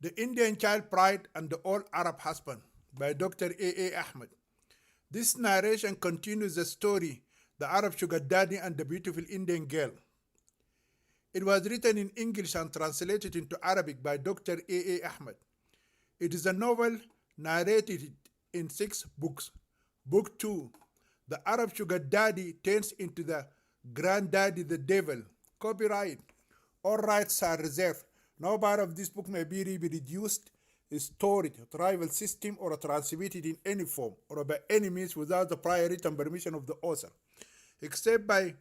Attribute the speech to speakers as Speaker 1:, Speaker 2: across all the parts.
Speaker 1: The Indian Child Pride and the All Arab Husband by Dr. A. Ahmed. This narration continues the story, The Arab Sugar Daddy and the Beautiful Indian Girl. It was written in English and translated into Arabic by Dr. A. Ahmed. It is a novel narrated in 6 books. Book 2, The Arab Sugar Daddy Turns into the Granddaddy the Devil. Copyright. All rights are reserved. No part of this book may be reproduced, stored, tribal system, or transmitted in any form or by any means without the prior written permission of the author, except by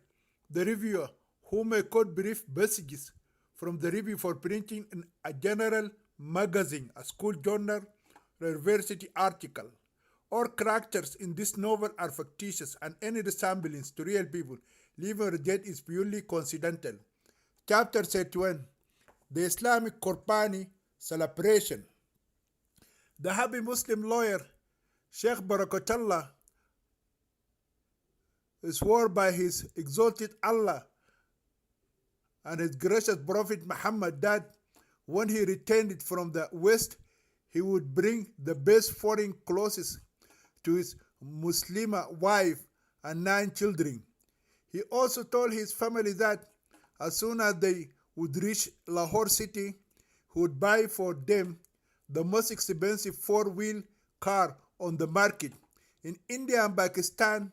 Speaker 1: the reviewer, who may quote brief passages from the review for printing in a general magazine, a school journal, or a university article. All characters in this novel are fictitious, and any resemblance to real people, living or dead, is purely coincidental. Chapter 31, The Islamic Qurbani Celebration. The happy Muslim lawyer, Sheikh Barakatullah, swore by his exalted Allah and his gracious Prophet Muhammad that when he returned from the West, he would bring the best foreign clothes to his Muslima wife and 9 children. He also told his family that as soon as they would reach Lahore city, he would buy for them the most expensive 4-wheel car on the market. In India and Pakistan,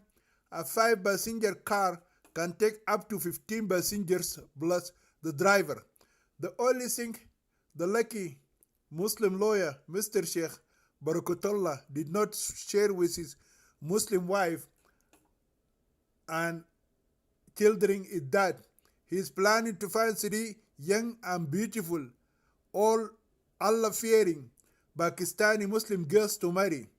Speaker 1: a 5-passenger car can take up to 15 passengers plus the driver. The only thing the lucky Muslim lawyer, Mr. Sheikh Barakatullah, did not share with his Muslim wife and children is that he is planning to find 3 young and beautiful, all Allah-fearing Pakistani Muslim girls to marry.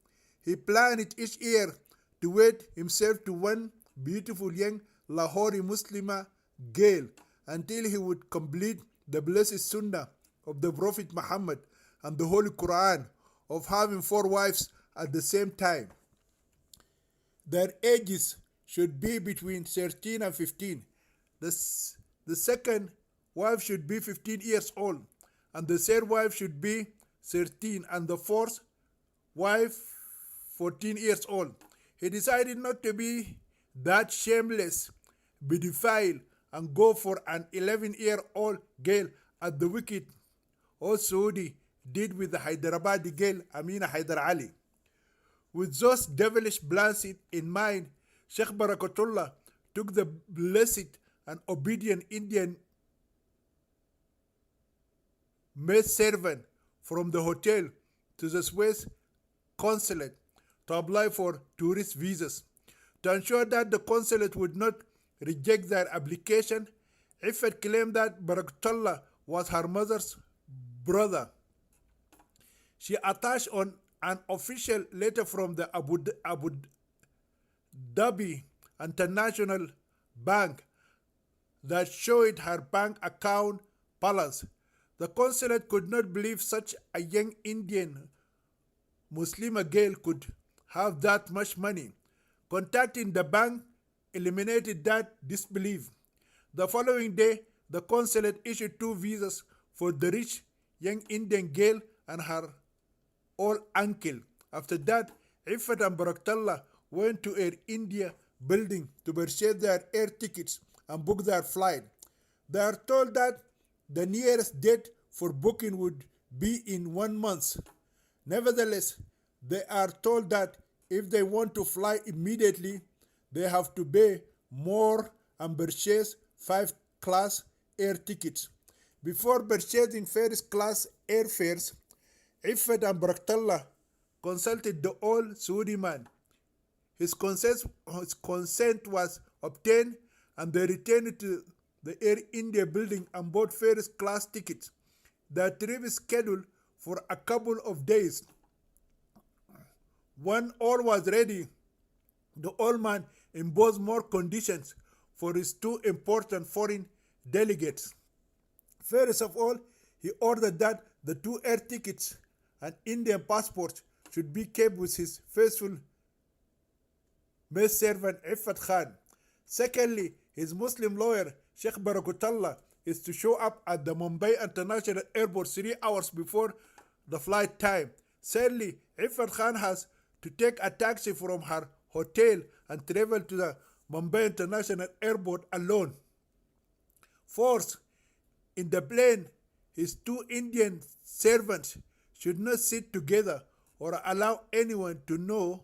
Speaker 1: He planned each year to wed himself to one beautiful young Lahori Muslima girl until he would complete the blessed Sunnah of the Prophet Muhammad and the Holy Quran of having 4 wives at the same time. Their ages should be between 13 and 15. The second wife should be 15 years old, and the third wife should be 13, and the fourth wife 14 years old. He decided not to be that shameless, pedophile, and go for an 11-year-old girl as the wicked old Saudi did with the Hyderabadi girl Amina Hyder Ali. With those devilish plans in mind, Sheikh Barakatullah took the blessed and obedient Indian maid servant from the hotel to the Swiss consulate to apply for tourist visas. To ensure that the consulate would not reject their application, Iffet claimed that Barakatullah was her mother's brother. She attached on an official letter from the Abu Dhabi International Bank that showed her bank account balance. The consulate could not believe such a young Indian Muslima girl could have that much money. Contacting the bank eliminated that disbelief. The following day, the consulate issued 2 visas for the rich young Indian girl and her old uncle. After that, Iffet and Barakatullah went to Air India building to purchase their air tickets and book their flight. They are told that the nearest date for booking would be in 1 month. Nevertheless, they are told that if they want to fly immediately, they have to pay more and purchase 5-class air tickets. Before purchasing first class airfares, Iffet and Barakatullah consulted the old Saudi man. His consent was obtained, and they returned to the Air India building and bought first class tickets. Their trip is scheduled for a couple of days. When all was ready, the old man imposed more conditions for his 2 important foreign delegates. First of all, he ordered that the 2 air tickets and Indian passports should be kept with his faithful maid servant Iffet Khan. Secondly, his Muslim lawyer Sheikh Barakatullah is to show up at the Mumbai International Airport 3 hours before the flight time. Sadly, Ifat Khan has to take a taxi from her hotel and travel to the Mumbai International Airport alone. Fourth, in the plane, his two Indian servants should not sit together or allow anyone to know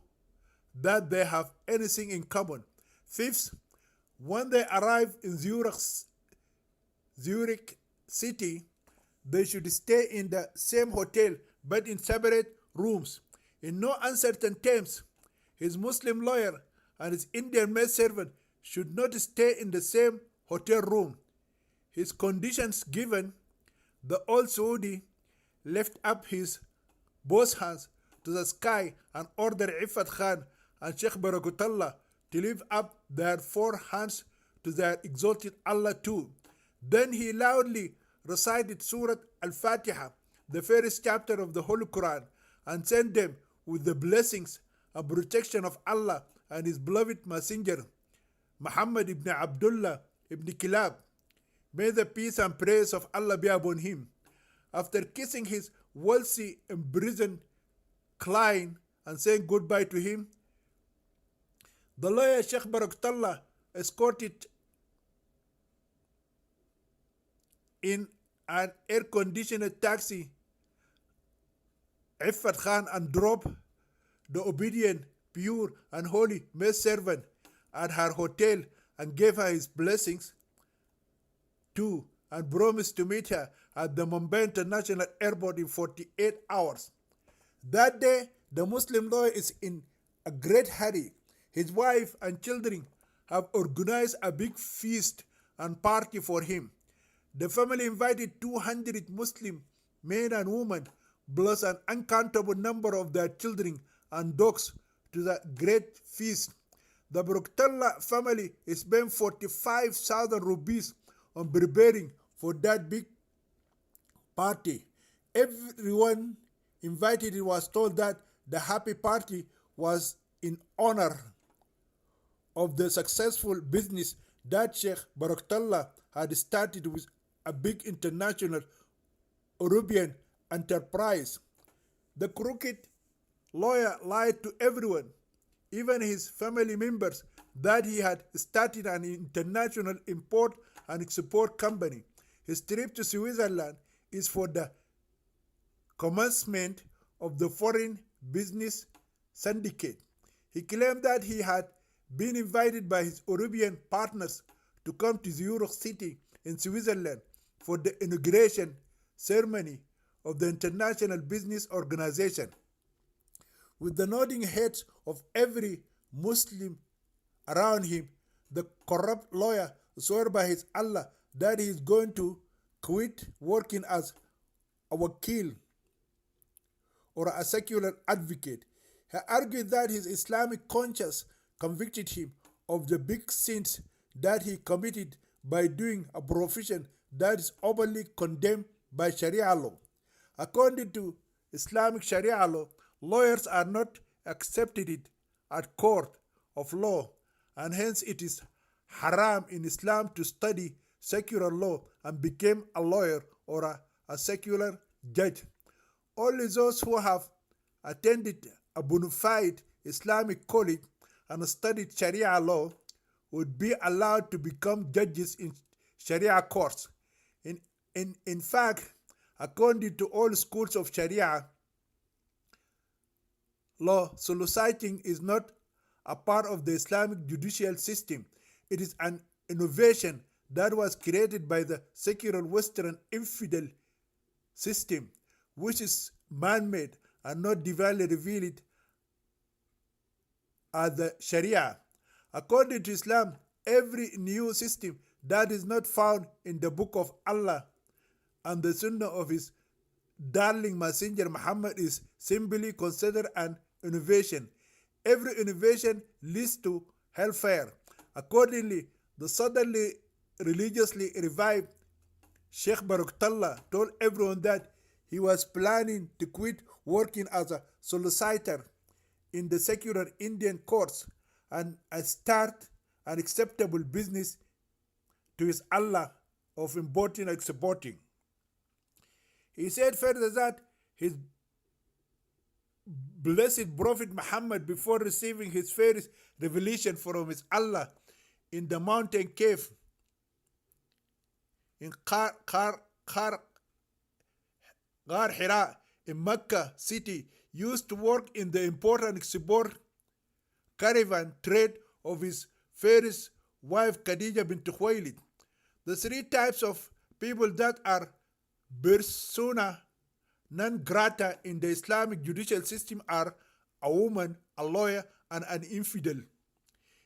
Speaker 1: that they have anything in common. Fifth, when they arrive in Zurich city, they should stay in the same hotel but in separate rooms. In no uncertain terms, his Muslim lawyer and his Indian maidservant should not stay in the same hotel room. His conditions given, the old Saudi left up his both hands to the sky and ordered Ifat Khan and Sheikh Barakatullah to lift up their four hands to their exalted Allah too. Then he loudly recited Surah Al-Fatiha, the first chapter of the Holy Quran, and sent them with the blessings and protection of Allah and his beloved messenger, Muhammad ibn Abdullah ibn Kilab. May the peace and praise of Allah be upon him. After kissing his wealthy imprisoned client and saying goodbye to him, the lawyer Sheikh Barakatullah escorted in an air-conditioned taxi Ifat Khan and dropped the obedient, pure and holy maidservant at her hotel and gave her his blessings too and promised to meet her at the Mumbai International Airport in 48 hours. That day, the Muslim lawyer is in a great hurry. His wife and children have organized a big feast and party for him. The family invited 200 Muslim men and women, plus an uncountable number of their children and dogs to the great feast. The Barakatullah family spent 45,000 rupees on preparing for that big party. Everyone invited was told that the happy party was in honor of the successful business that Sheikh Barakatullah had started with a big international European enterprise. The crooked lawyer lied to everyone, even his family members, that he had started an international import and export company. His trip to Switzerland is for the commencement of the foreign business syndicate. He claimed that he had been invited by his European partners to come to Zurich city in Switzerland for the inauguration ceremony of the International Business Organization. With the nodding heads of every Muslim around him, the corrupt lawyer swore by his Allah that he is going to quit working as a wakil or a secular advocate. He argued that his Islamic conscience convicted him of the big sins that he committed by doing a profession that is openly condemned by Sharia law. According to Islamic Sharia law, lawyers are not accepted at court of law, and hence it is haram in Islam to study secular law and become a lawyer or a secular judge. Only those who have attended a bona fide Islamic college and studied Sharia law would be allowed to become judges in Sharia courts. In fact, according to all schools of Sharia law, soliciting is not a part of the Islamic judicial system. It is an innovation that was created by the secular Western infidel system, which is man-made and not divinely revealed as the Sharia. According to Islam, every new system that is not found in the book of Allah and the Sunnah of his darling messenger Muhammad is simply considered an innovation. Every innovation leads to hellfire. Accordingly, the suddenly religiously revived Sheikh Barakatullah told everyone that he was planning to quit working as a solicitor in the secular Indian courts and start an acceptable business to his Allah of importing and exporting. He said further that his blessed Prophet Muhammad before receiving his first revelation from his Allah in the mountain cave in Ghar Hira in Mecca city, used to work in the important export caravan trade of his first wife Khadija bint Khuwailid. The three types of people that are persona non grata in the Islamic judicial system are a woman, a lawyer, and an infidel.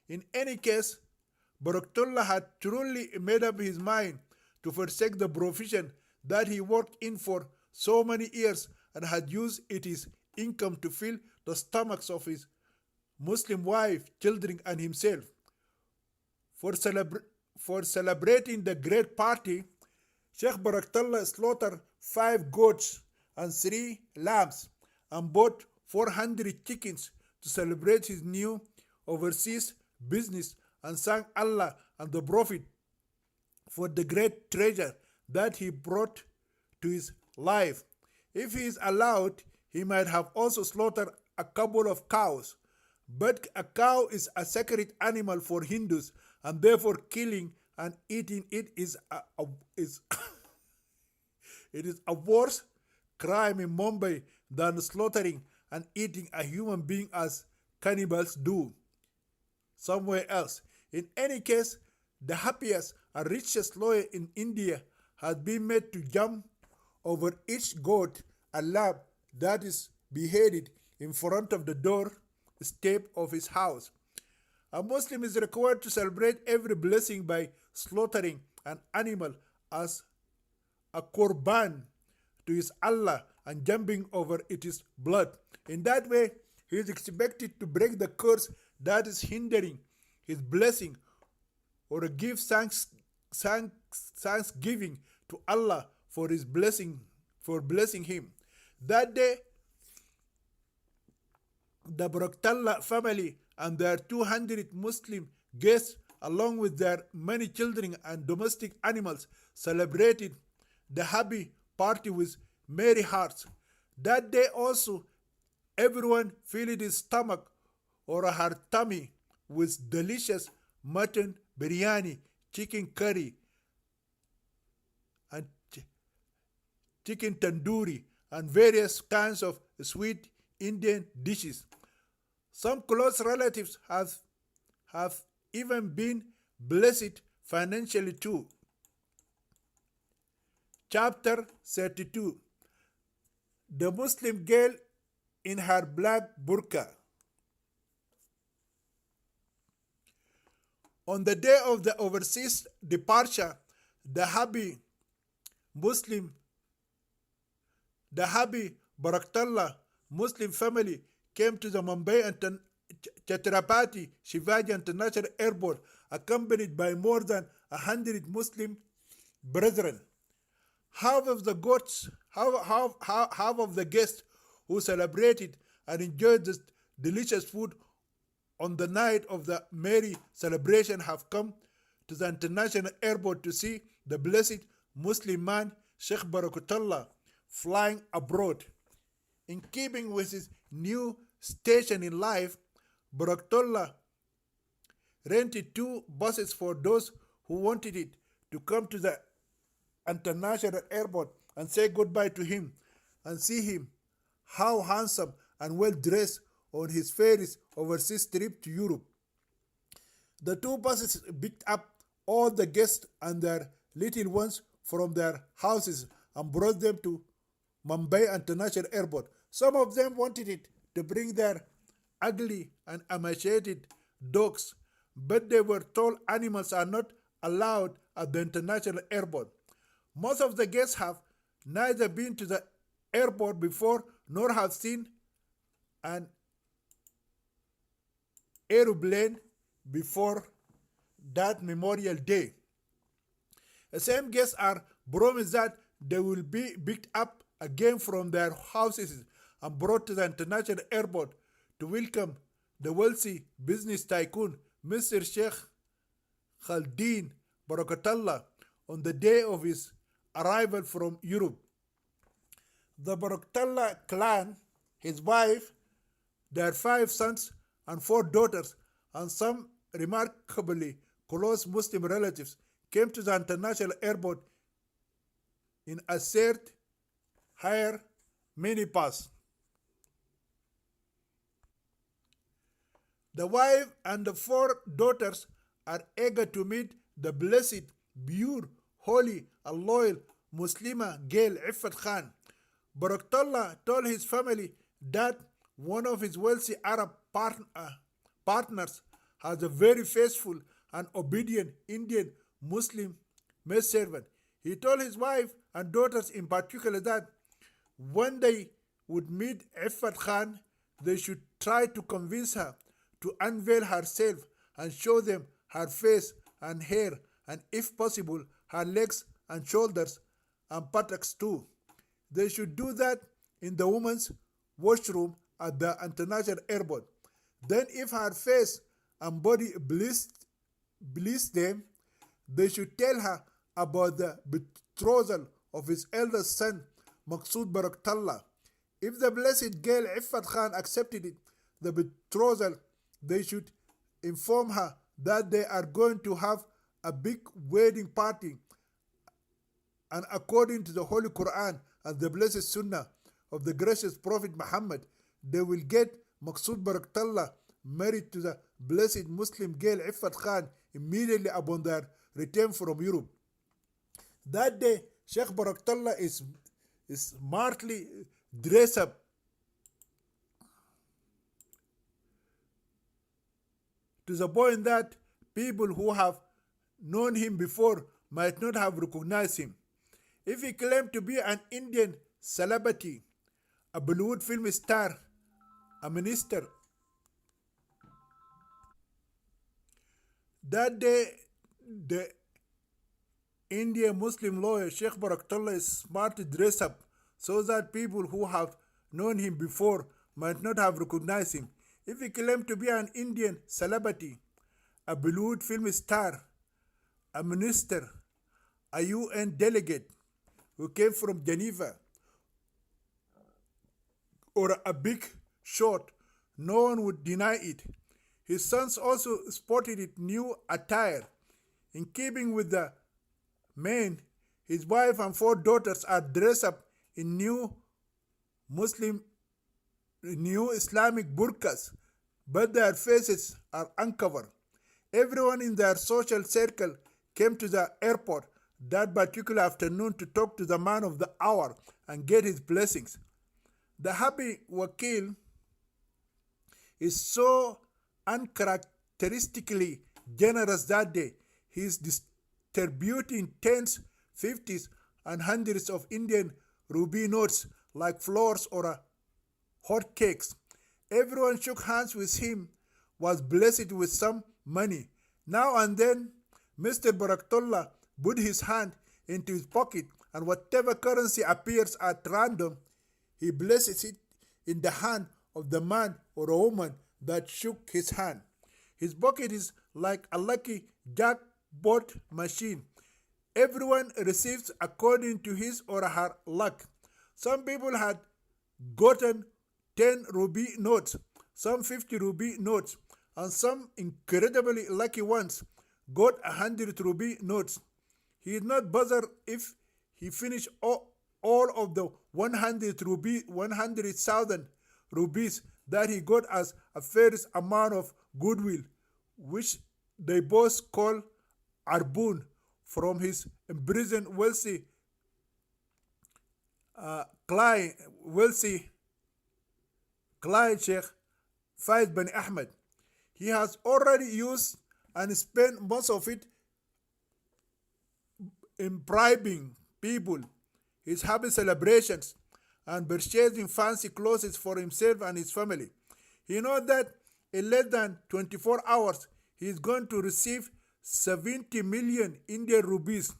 Speaker 1: In any case, Baraktullah had truly made up his mind to forsake the profession that he worked in for so many years and had used his income to fill the stomachs of his Muslim wife, children, and himself. For celebrating the great party, Sheikh Baraktullah slaughtered 5 goats and 3 lambs and bought 400 chickens to celebrate his new overseas business and thank Allah and the Prophet for the great treasure that he brought to his life. If he is allowed, he might have also slaughtered a couple of cows. But a cow is a sacred animal for Hindus, and therefore killing and eating it is it is a worse crime in Mumbai than slaughtering and eating a human being as cannibals do somewhere else. In any case, the happiest and richest lawyer in India has been made to jump over each goat and lamb that is beheaded in front of the door step of his house. A Muslim is required to celebrate every blessing by slaughtering an animal as a korban to his Allah and jumping over its blood. In that way, he is expected to break the curse that is hindering his blessing or give thanksgiving to Allah for his blessing, for blessing him. That day, the Baraktullah family and their 200 Muslim guests, along with their many children and domestic animals, celebrated the happy party with merry hearts. That day also, everyone filled his stomach or her tummy with delicious mutton biryani, chicken curry, and chicken tandoori, and various kinds of sweet Indian dishes. Some close relatives have even been blessed financially too. Chapter 32. The Muslim girl in her black burqa. On the day of the overseas departure, the happy Baraktullah Muslim family came to the Mumbai and Chhatrapati Shivaji International Airport, accompanied by more than 100 Muslim brethren. Half of the guests who celebrated and enjoyed this delicious food on the night of the merry celebration have come to the international airport to see the blessed Muslim man Sheikh Barakatullah flying abroad. In keeping with his new station in life, Barakatullah rented 2 buses for those who wanted it to come to the international airport and say goodbye to him and see him how handsome and well dressed on his first overseas trip to Europe. The 2 buses picked up all the guests and their little ones from their houses and brought them to Mumbai International Airport. Some of them wanted it to bring their ugly and emaciated dogs, but they were told animals are not allowed at the international airport. Most of the guests have neither been to the airport before nor have seen an aeroplane before that Memorial Day. The same guests are promised that they will be picked up again from their houses and brought to the international airport to welcome the wealthy business tycoon Mr. Sheikh Khaldeen Barakatullah on the day of his arrival from Europe. The Barakatullah clan his wife, their 5 sons and 4 daughters, and some remarkably close Muslim relatives came to the international airport in a shared hire minibus. The wife and the 4 daughters are eager to meet the blessed, pure, holy, and loyal Muslima girl Iffat Khan. Barakallah told his family that one of his wealthy Arab partners has a very faithful and obedient Indian Muslim maidservant. He told his wife and daughters in particular that when they would meet Iffat Khan, they should try to convince her to unveil herself and show them her face and hair, and if possible, her legs and shoulders and buttocks too. They should do that in the women's washroom at the international airport. Then, if her face and body pleased them, they should tell her about the betrothal of his eldest son, Maqsood Barakallah. If the blessed girl Iffat Khan accepted it, the betrothal, they should inform her that they are going to have a big wedding party, and according to the Holy Quran and the blessed Sunnah of the gracious Prophet Muhammad, they will get Maqsood Barakallah married to the blessed Muslim girl Iffat Khan immediately upon their return from Europe. That day, Sheikh Barakallah is smartly dressed up to the point that people who have known him before might not have recognized him. If he claimed to be an Indian celebrity, a Bollywood film star, a minister, that day the Indian Muslim lawyer Sheikh Barakallah is smart to dress up so that people who have known him before might not have recognized him. If he claimed to be an Indian celebrity, a Bollywood film star, a minister, a UN delegate who came from Geneva, or a big shot, no one would deny it. His sons also sported it new attire. In keeping with the men, his wife and 4 daughters are dressed up in new Islamic burqas, but their faces are uncovered. Everyone in their social circle came to the airport that particular afternoon to talk to the man of the hour and get his blessings. The happy Wakil is so uncharacteristically generous that day. He is distributing tens, fifties, and hundreds of Indian rupee notes like flowers or hot cakes. Everyone shook hands with him, was blessed with some money. Now and then, Mr. Barakallah put his hand into his pocket, and whatever currency appears at random, he blesses it in the hand of the man or a woman that shook his hand. His pocket is like a lucky jackpot machine. Everyone receives according to his or her luck. Some people had gotten 10 rupee notes, some 50 rupee notes, and some incredibly lucky ones got 100 rupee notes. He did not bother if he finished all of the 100,000 rupees that he got as a first amount of goodwill, which they both call Arbun, from his imprisoned wealthy client Sheikh Faiz bin Ahmed. He has already used and spent most of it in bribing people, his happy celebrations, and purchasing fancy clothes for himself and his family. He knows that in less than 24 hours, he is going to receive 70 million Indian rupees.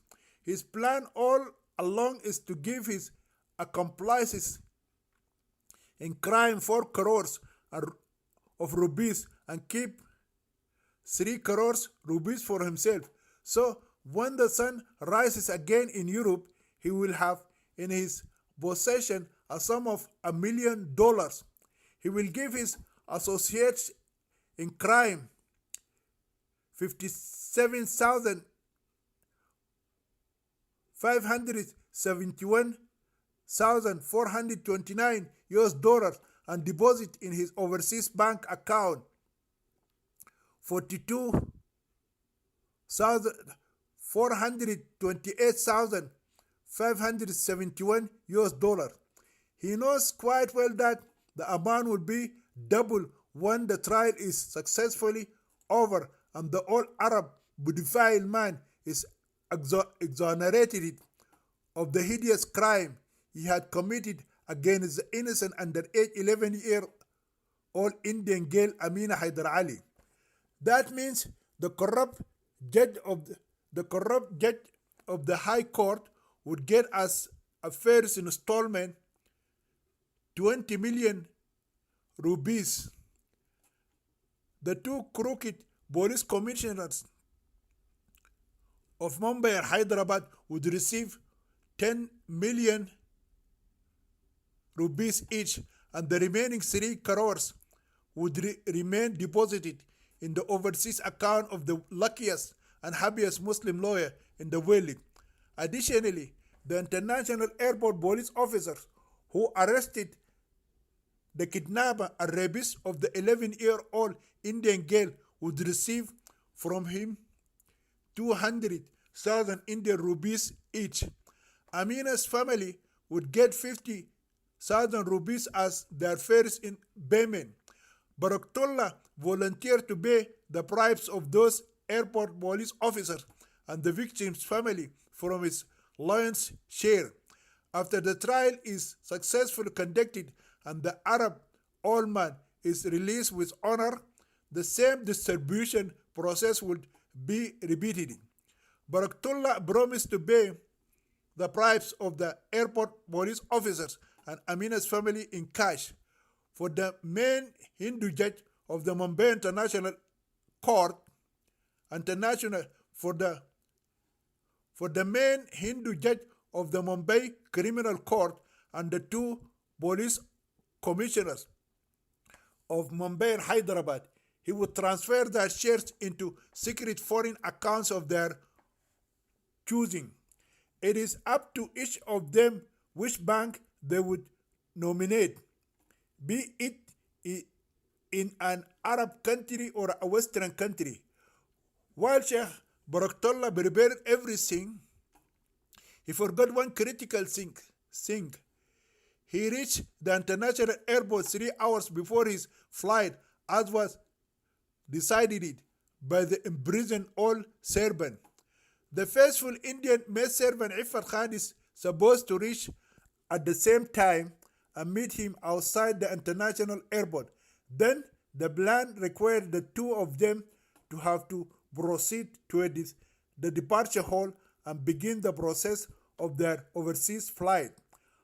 Speaker 1: His plan all along is to give his accomplices in crime 4 crores of rupees and keep 3 crores rupees for himself. So when the sun rises again in Europe, he will have in his possession a sum of $1 million. He will give his associates in crime 57,571,429 US dollars and deposit in his overseas bank account 428,571 US dollars. He knows quite well that the amount will be double when the trial is successfully over and the old Arab pedophile man is exonerated of the hideous crime he had committed against the innocent underage 11-year-old Indian girl Amina Haidar Ali. That means the corrupt judge of the High Court would get as a first installment 20 million rupees. The two crooked police commissioners of Mumbai and Hyderabad would receive 10 million rupees each, and the remaining 3 crores would remain deposited in the overseas account of the luckiest and happiest Muslim lawyer in the world. Additionally, the International Airport police officers who arrested the kidnapper and rapist of the 11-year-old Indian girl would receive from him 200,000 Indian rupees each. Amina's family would get 50,000 rupees as their first in payment. Baraktullah volunteered to pay the bribes of those airport police officers and the victim's family from his lion's share. After the trial is successfully conducted and the Arab old man is released with honor, the same distribution process would be repeated. Baraktullah promised to pay the bribes of the airport police officers and Amina's family in cash. For the main Hindu judge of the Mumbai International Court, for the main Hindu judge of the Mumbai Criminal Court and the 2 police commissioners of Mumbai and Hyderabad, he would transfer their shares into secret foreign accounts of their choosing. It is up to each of them which bank they would nominate, be it in an Arab country or a Western country. While Sheikh Baraktullah prepared everything, he forgot one critical thing. He reached the international airport 3 hours before his flight, as was decided by the imprisoned old servant. The faithful Indian maid servant Iffat Khan is supposed to reach at the same time and meet him outside the international airport. Then the plan required the 2 of them to have to proceed to the departure hall and begin the process of their overseas flight.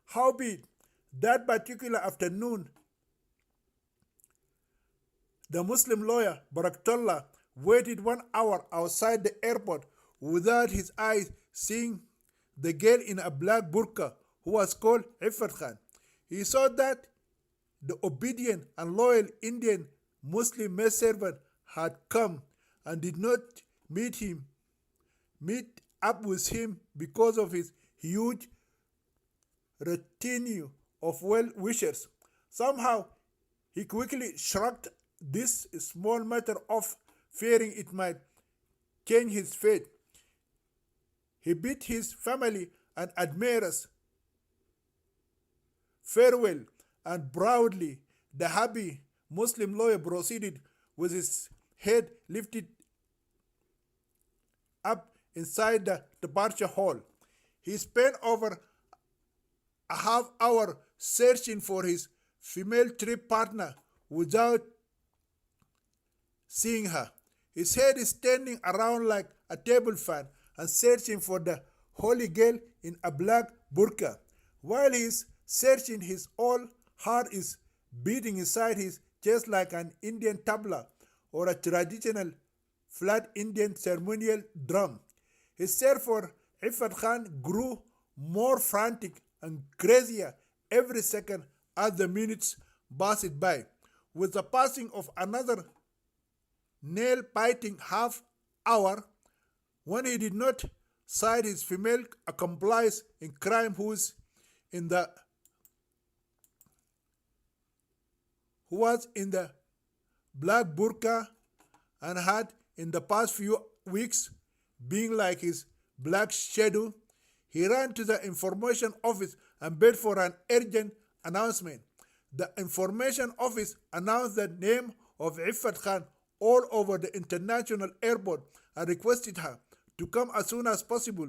Speaker 1: Howbeit, that particular afternoon, the Muslim lawyer Baraktullah waited 1 hour outside the airport without his eyes seeing the girl in a black burqa who was called Iffat Khan. He saw that the obedient and loyal Indian Muslim maid servant had come and did not meet up with him because of his huge retinue of well-wishers. Somehow, he quickly shrugged this small matter off, fearing it might change his fate. He bid his family and admirers farewell, and proudly the happy Muslim lawyer proceeded with his head lifted up inside the departure hall. He spent over a half hour searching for his female trip partner without seeing her. His head is standing around like a table fan and searching for the holy girl in a black burqa. While he is searching, his whole heart is beating inside his chest like an Indian tabla or a traditional flat Indian ceremonial drum. His search for Iffat Khan grew more frantic and crazier every second as the minutes passed by. With the passing of another nail-biting half hour, when he did not cite his female accomplice in crime who was in the black burqa and had in the past few weeks been like his black shadow, he ran to the information office and begged for an urgent announcement. The information office announced the name of Iffat Khan all over the international airport and requested her to come as soon as possible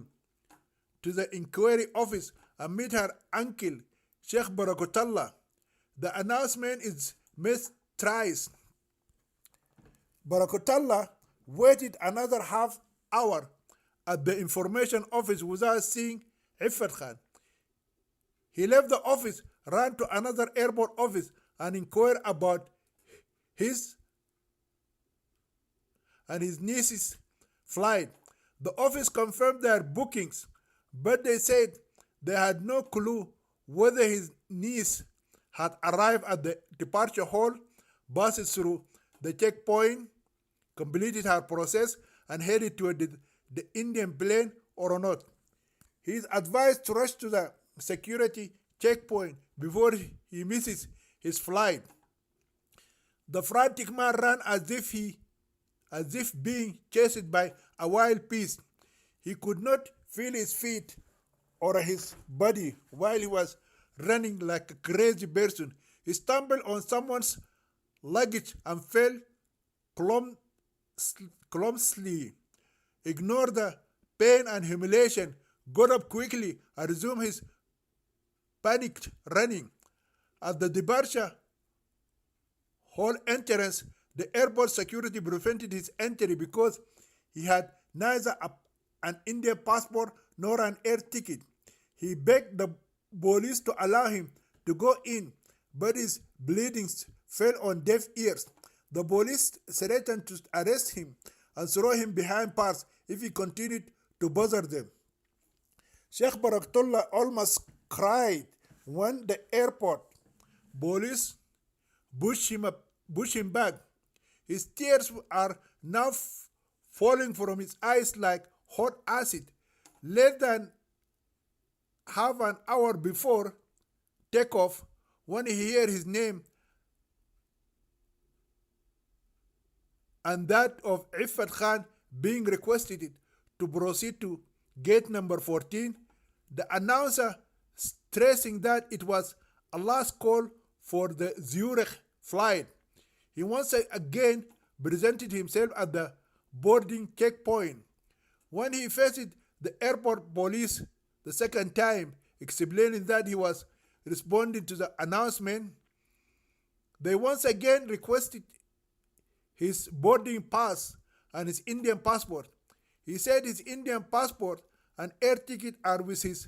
Speaker 1: to the inquiry office and meet her uncle, Sheikh Barakatullah. The announcement is missed thrice. Barakatullah waited another half hour at the information office without seeing Iffat Khan. He left the office, ran to another airport office, and inquired about his and his niece's flight. The office confirmed their bookings, but they said they had no clue whether his niece had arrived at the departure hall, passed through the checkpoint, completed her process, and headed toward the Indian plane or not. He is advised to rush to the security checkpoint before he misses his flight. The frantic man ran as if being chased by a wild beast. He could not feel his feet or his body while he was running like a crazy person. He stumbled on someone's luggage and fell clumsily. Ignored the pain and humiliation, got up quickly and resumed his panicked running. At the departure hall entrance, the airport security prevented his entry because he had neither an Indian passport nor an air ticket. He begged the police to allow him to go in, but his pleadings fell on deaf ears. The police threatened to arrest him and throw him behind bars if he continued to bother them. Sheikh Barakatullah almost cried when the airport police pushed him back. His tears are now falling from his eyes like hot acid. Less than half an hour before takeoff, when he heard his name and that of Iffat Khan being requested to proceed to gate number 14, the announcer stressing that it was a last call for the Zurich flight. He once again presented himself at the boarding checkpoint. When he faced the airport police the second time, explaining that he was responding to the announcement, they once again requested his boarding pass and his Indian passport. He said his Indian passport and air ticket are with his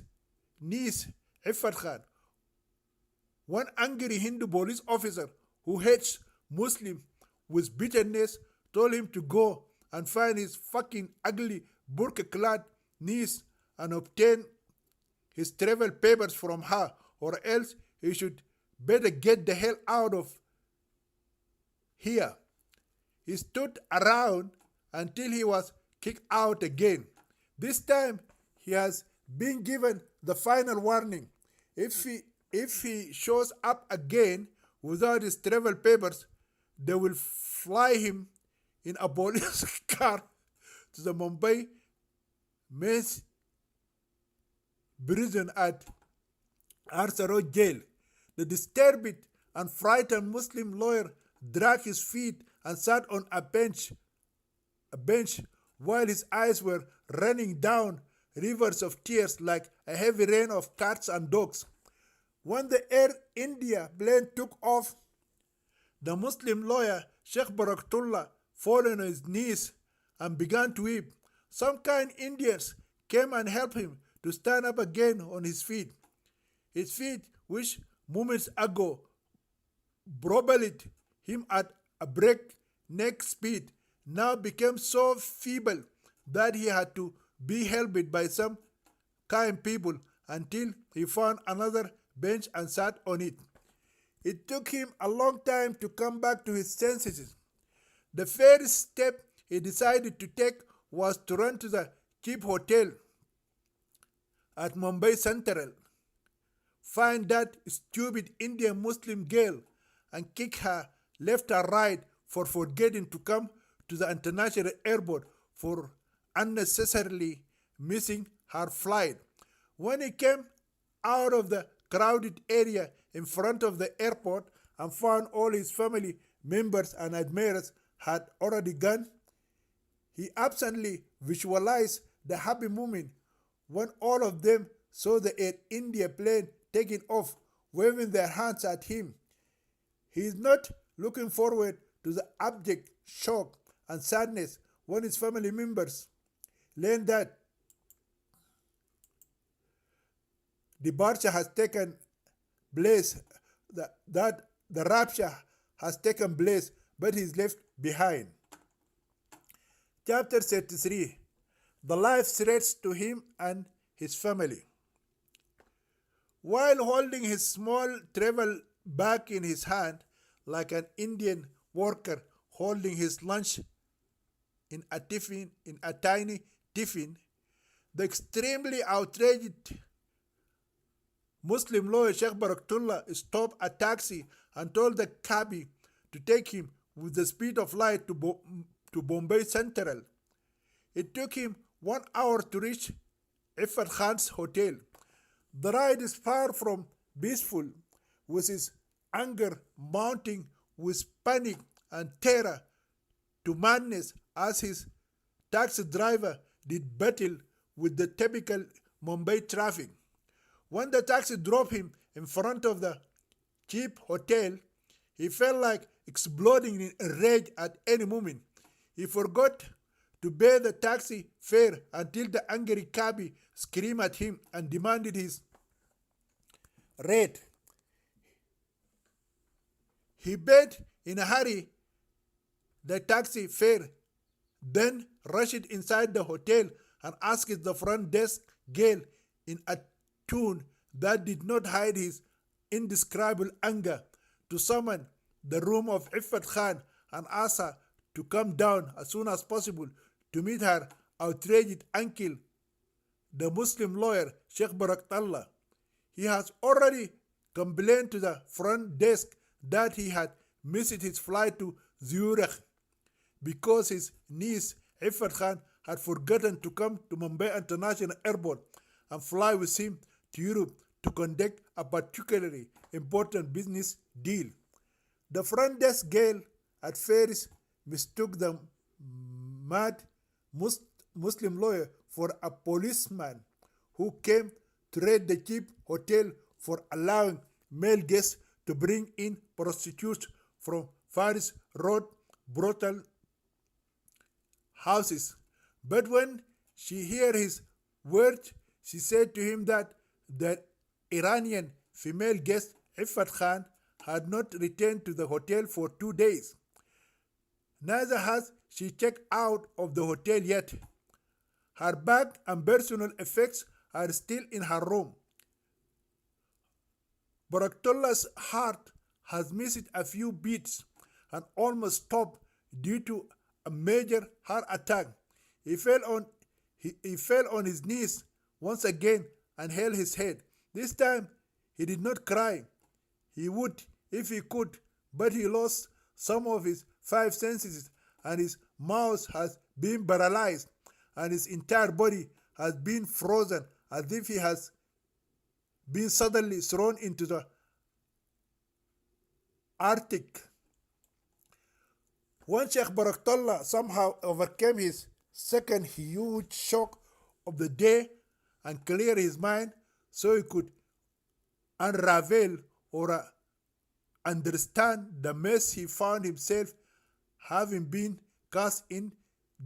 Speaker 1: niece, Iffat Khan. One angry Hindu police officer who hates Muslims with bitterness told him to go and find his fucking ugly burqa-clad niece and obtain his travel papers from her, or else he should better get the hell out of here. He stood around until he was kicked out again. This time he has been given the final warning. If he shows up again without his travel papers, they will fly him in a police car to the Mumbai men's prison at Arthur Road jail. The disturbed and frightened Muslim lawyer dragged his feet and sat on a bench while his eyes were running down rivers of tears like a heavy rain of cats and dogs. When the Air India plane took off, the Muslim lawyer, Sheikh Barakatullah, fell on his knees and began to weep. Some kind Indians came and helped him to stand up again on his feet. His feet, which moments ago propelled him at a breakneck speed, now became so feeble that he had to be helped by some kind people until he found another bench and sat on it. It took him a long time to come back to his senses. The first step he decided to take was to run to the cheap hotel at Mumbai Central, find that stupid Indian Muslim girl, and kick her left or right for forgetting to come to the international airport for unnecessarily missing her flight. When he came out of the crowded area in front of the airport and found all his family members and admirers had already gone, he absently visualized the happy moment when all of them saw the Air India plane taking off, waving their hands at him. He is not looking forward to the abject shock and sadness when his family members learn that departure has taken place, that the rapture has taken place, but he is left behind. Chapter 33. The life threats to him and his family. While holding his small travel bag in his hand, like an Indian worker holding his lunch in a tiny tiffin, the extremely outraged Muslim lawyer Sheikh Baraktullah stopped a taxi and told the cabby to take him with the speed of light to Bombay Central. It took him 1 hour to reach Iffat Khan's hotel. The ride is far from peaceful, with his anger mounting with panic and terror to madness as his taxi driver did battle with the typical Mumbai traffic. When the taxi dropped him in front of the cheap hotel, he felt like exploding in rage at any moment. He forgot to pay the taxi fare until the angry cabby screamed at him and demanded his rate. He paid in a hurry the taxi fare, then rushed inside the hotel and asked the front desk girl in a tone that did not hide his indescribable anger to summon the room of Iffat Khan and ask her to come down as soon as possible to meet her outraged uncle, the Muslim lawyer Sheikh Barakallah. He has already complained to the front desk that he had missed his flight to Zurich because his niece Iffat Khan had forgotten to come to Mumbai International Airport and fly with him to Europe to conduct a particularly important business deal. The front desk girl at first mistook the mad Muslim lawyer for a policeman who came to raid the cheap hotel for allowing male guests to bring in prostitutes from Faris Road brothel houses. But when she heard his words, she said to him that the Iranian female guest Iffat Khan had not returned to the hotel for 2 days. Neither has she checked out of the hotel yet. Her bag and personal effects are still in her room. Baraktullah's heart has missed a few beats and almost stopped due to a major heart attack. He fell on his knees once again and held his head. This time he did not cry. He would if he could, but he lost some of his 5 senses and his mouth has been paralyzed and his entire body has been frozen as if he has been suddenly thrown into the Arctic. When Sheikh Baraktullah somehow overcame his second huge shock of the day and cleared his mind so he could unravel or understand the mess he found himself having been cast in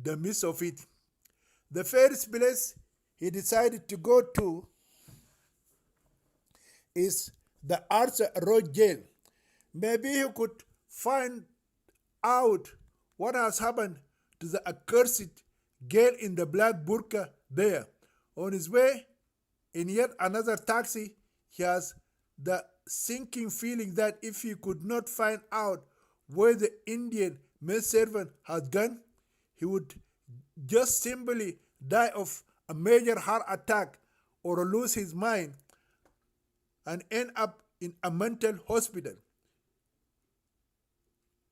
Speaker 1: the midst of it. The first place he decided to go to is the Archer Road jail. Maybe he could find out what has happened to the accursed girl in the black burqa there. On his way, in yet another taxi, he has the sinking feeling that if he could not find out where the Indian maidservant had gone, he would just simply die of a major heart attack or lose his mind and end up in a mental hospital,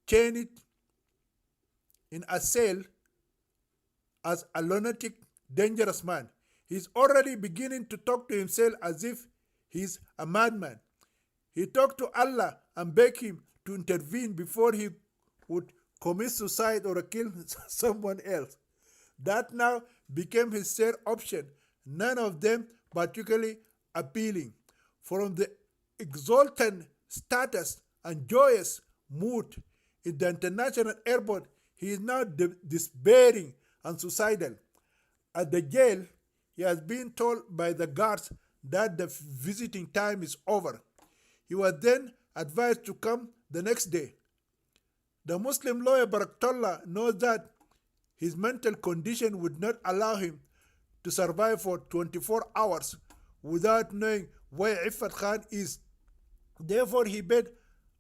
Speaker 1: chained in a cell as a lunatic, dangerous man. He's already beginning to talk to himself as if he's a madman. He talked to Allah and begged him to intervene before he would commit suicide or kill someone else. That now became his third option, none of them particularly appealing. From the exultant status and joyous mood in the international airport, he is now despairing and suicidal. At the jail, he has been told by the guards that the visiting time is over. He was then advised to come the next day. The Muslim lawyer Baraktullah knows that his mental condition would not allow him to survive for 24 hours without knowing where Iffat Khan is. Therefore, he paid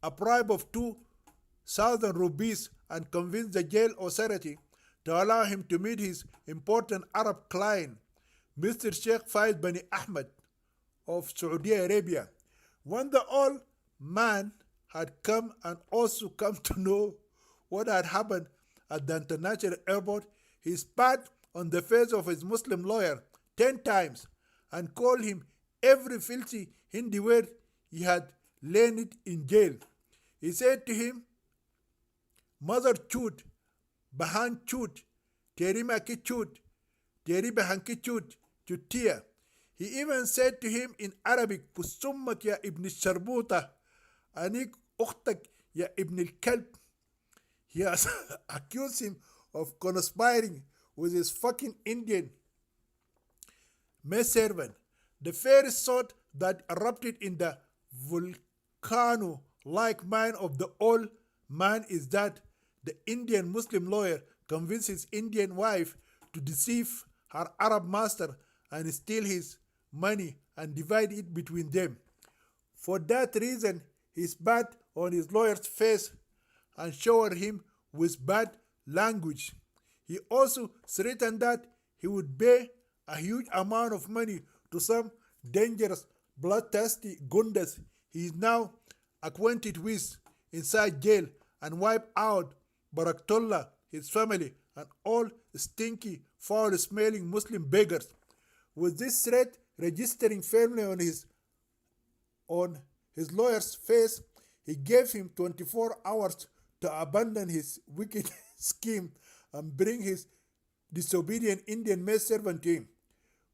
Speaker 1: a bribe of 2,000 rupees and convinced the jail authority to allow him to meet his important Arab client, Mr. Sheikh Faiz Bani Ahmed of Saudi Arabia. When the old man had come and also come to know what had happened at the international airport, he spat on the face of his Muslim lawyer 10 times and called him every filthy Hindi word he had learned in jail. He said to him, Mother chut, Bahan chut, Teri Maki chut, Teri Bahanki chut, chutia. He even said to him in Arabic, Kusummak ya ibn Sharbuta, Anik ukhtak ya ibn al-Kalb. He has accused him of conspiring with his fucking Indian maidservant. The first thought that erupted in the volcano-like mind of the old man is that the Indian Muslim lawyer convinced his Indian wife to deceive her Arab master and steal his money and divide it between them. For that reason, he spat on his lawyer's face and showered him with bad language. He also threatened that he would pay a huge amount of money to some dangerous, bloodthirsty gundas he is now acquainted with inside jail and wipe out Baraktullah, his family, and all stinky, foul-smelling Muslim beggars. With this threat registering firmly on his lawyer's face, he gave him 24 hours to abandon his wicked scheme and bring his disobedient Indian maidservant to him,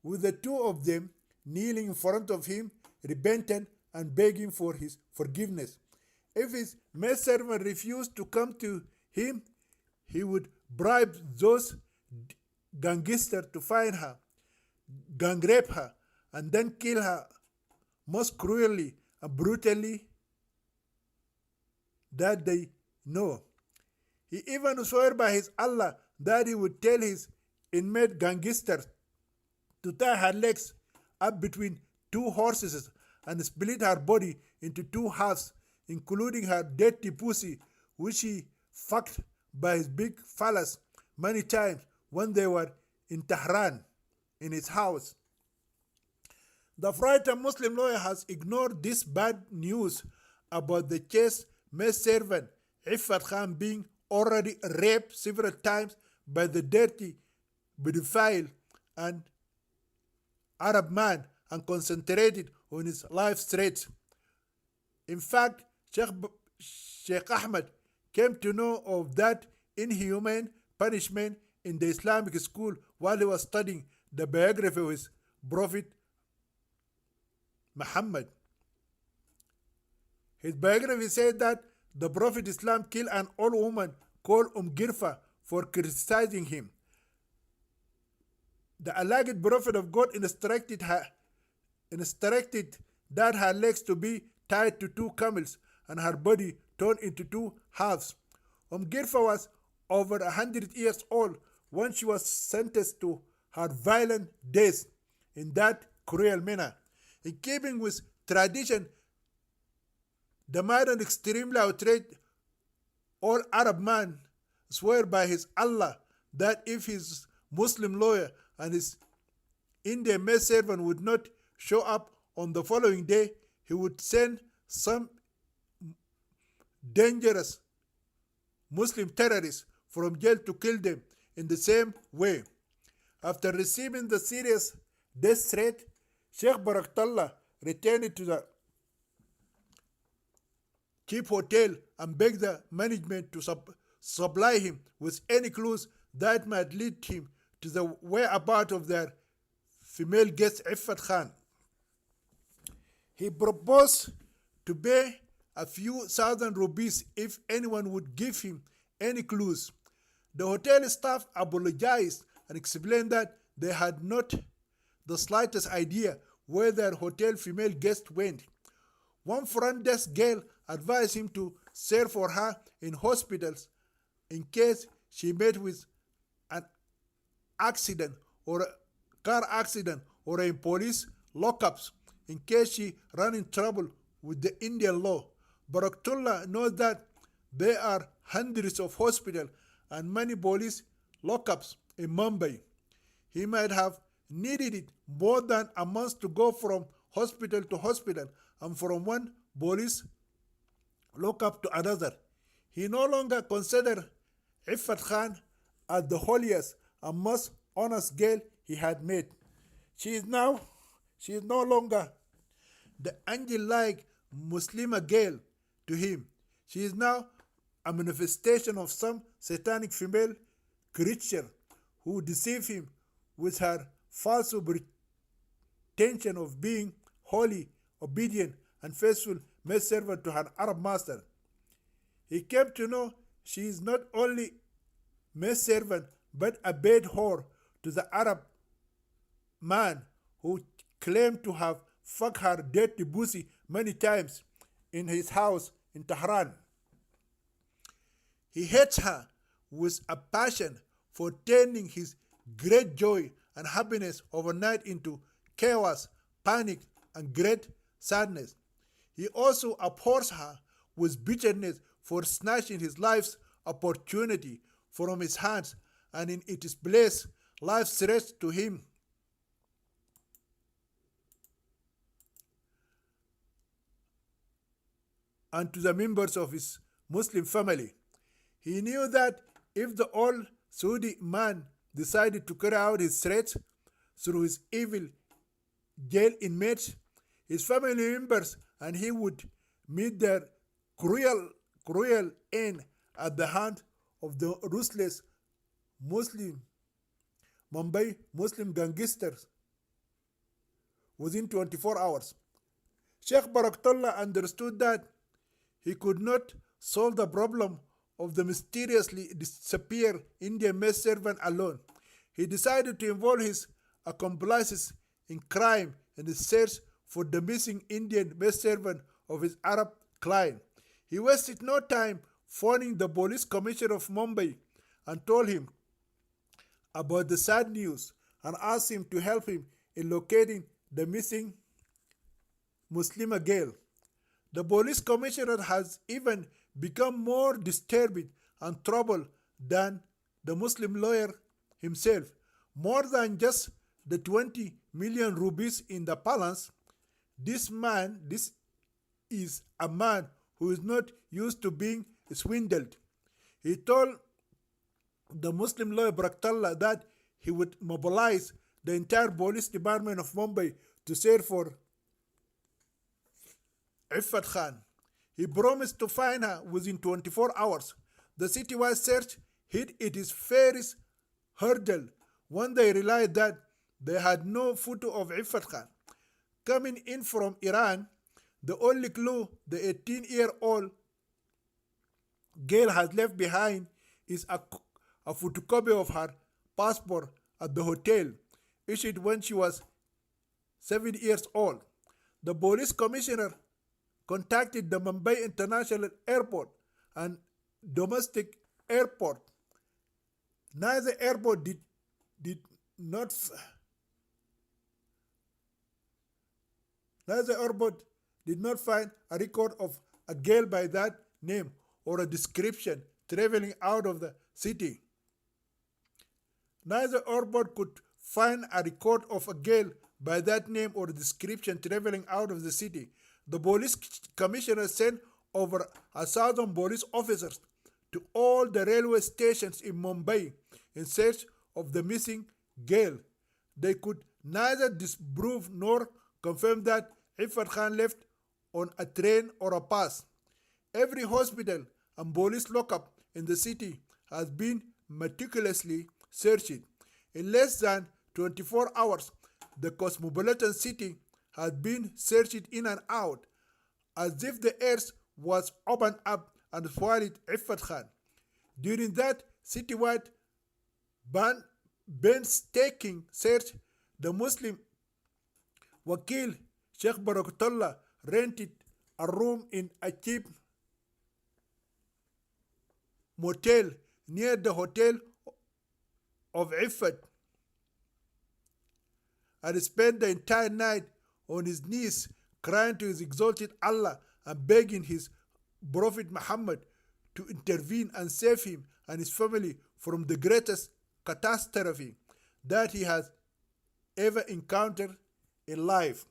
Speaker 1: with the two of them kneeling in front of him, repentant and begging for his forgiveness. If his maidservant refused to come to him, he would bribe those gangsters to find her, gang rape her, and then kill her most cruelly and brutally that they know. He even swore by his Allah that he would tell his inmate gangsters to tie her legs up between two horses and split her body into two halves, including her dirty pussy, which he fucked by his big phallus many times when they were in Tehran, in his house. The frightened Muslim lawyer has ignored this bad news about the chaste maidservant Iffat Khan being already raped several times by the dirty, pedophile, and Arab man and concentrated on his life threats. In fact, Sheikh Ahmed came to know of that inhumane punishment in the Islamic school while he was studying the biography of his Prophet Muhammad. His biography said that the Prophet Islam killed an old woman called Girfa for criticizing him. The alleged Prophet of God instructed that her legs to be tied to two camels and her body torn into two halves. Girfa was over 100 years old when she was sentenced to her violent death in that cruel manner. In keeping with tradition, The madman extremely outraged all Arab man swear by his Allah that if his Muslim lawyer and his Indian maidservant would not show up on the following day, he would send some dangerous Muslim terrorists from jail to kill them in the same way. After receiving the serious death threat, Sheikh Baraktallah returned to the cheap hotel and begged the management to supply him with any clues that might lead him to the whereabouts of their female guest Iffat Khan. He proposed to pay a few thousand rupees if anyone would give him any clues. The hotel staff apologized and explained that they had not the slightest idea where their hotel female guest went. One front desk girl advised him to search for her in hospitals in case she met with an accident or a car accident or in police lockups in case she ran in trouble with the Indian law. Baraktullah knows that there are hundreds of hospitals and many police lockups in Mumbai. He might have needed it more than a month to go from hospital to hospital and from one police lockup to another. He no longer considered Iffat Khan as the holiest and most honest girl he had met. She is no longer the angel-like Muslima girl to him. She is now a manifestation of some satanic female creature who deceived him with her false pretension of being holy, obedient, and faithful maidservant to her Arab master. He came to know she is not only maidservant but a bed whore to the Arab man who claimed to have fucked her dirty pussy many times in his house in Tehran. He hates her with a passion for turning his great joy and happiness overnight into chaos, panic, and great sadness. He also abhors her with bitterness for snatching his life's opportunity from his hands and in its place life threats to him. And to the members of his Muslim family. He knew that if the old Saudi man decided to carry out his threats through his evil jail inmates, his family members and he would meet their cruel end at the hand of the ruthless Mumbai Muslim gangsters within 24 hours. Sheikh Baraktullah understood that he could not solve the problem of the mysteriously disappeared Indian maidservant alone. He decided to involve his accomplices in crime in the search for the missing Indian maidservant of his Arab client. He wasted no time phoning the police commissioner of Mumbai and told him about the sad news and asked him to help him in locating the missing Muslima girl. The police commissioner has even become more disturbed and troubled than the Muslim lawyer himself. More than just the 20 million rupees in the palace, this is a man who is not used to being swindled. He told the Muslim lawyer Baraktullah that he would mobilize the entire police department of Mumbai to search for Iffat Khan. He promised to find her within 24 hours. The citywide search hit its first hurdle when they realized that they had no photo of Iffat Khan. Coming in from Iran, the only clue the 18-year-old girl has left behind is a photocopy of her passport at the hotel, issued when she was 7 years old. The police commissioner contacted the Mumbai International Airport and domestic airport. Neither airport did not find a record of a girl by that name or a description traveling out of the city. Neither Orbot could find a record of a girl by that name or description traveling out of the city. The police commissioner sent over 1,000 police officers to all the railway stations in Mumbai in search of the missing girl. They could neither disprove nor confirm that Iffat Khan left on a train or a bus. Every hospital and police lockup in the city has been meticulously searched. In less than 24 hours, the cosmopolitan city has been searched in and out, as if the earth was opened up and swallowed Iffat Khan. During that citywide painstaking search, the Muslim Wakil Sheikh Barakatullah rented a room in a cheap motel near the hotel of Iffat and spent the entire night on his knees crying to his exalted Allah and begging his Prophet Muhammad to intervene and save him and his family from the greatest catastrophe that he has ever encountered in life.